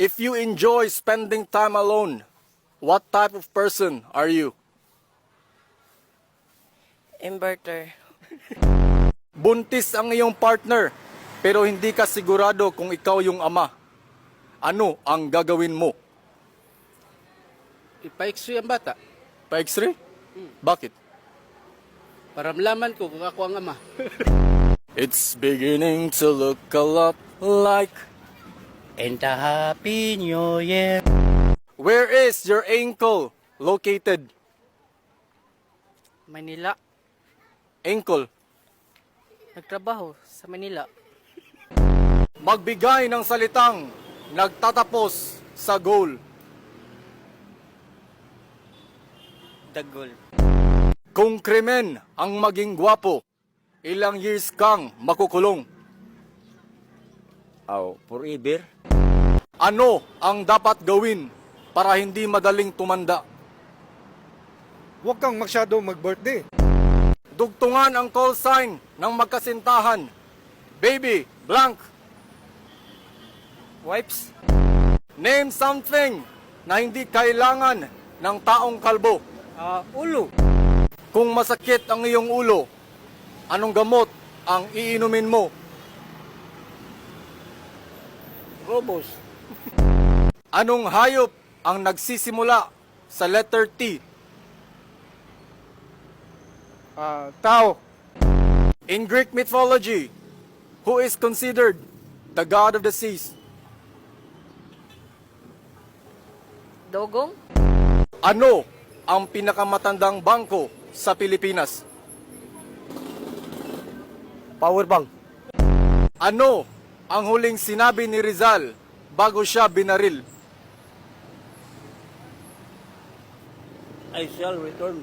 If you enjoy spending time alone, what type of person are you? Inverter. Buntis ang iyong partner, pero hindi ka sigurado kung ikaw yung ama. Ano ang gagawin mo? Ipa-x-ray ang bata Pa-X-ray? Bakit? para malaman ko kung ako ang ama. It's beginning to look a lot like... And a happy new year. Where is your ankle located? Manila. Ankle. Nagtrabaho sa Manila. Magbigay ng salitang nagtatapos sa goal. Dagol. Kung krimen ang maging gwapo, ilang years kang makukulong? Forever. Ano ang dapat gawin para hindi madaling tumanda? Huwag kang masyado mag-birthday. Dugtungan ang call sign ng magkasintahan. Baby, blank. Wipes. Name something na hindi kailangan ng taong kalbo. Ulo. Kung masakit ang iyong ulo, anong gamot ang iinumin mo? Robos. Anong hayop ang nagsisimula sa letter T? Tao. In Greek mythology, who is considered the god of the seas? Dogong. Ano ang pinakamatandang bangko sa Pilipinas? Powerbank. Ano ang huling sinabi ni Rizal bago siya binaril? I shall return.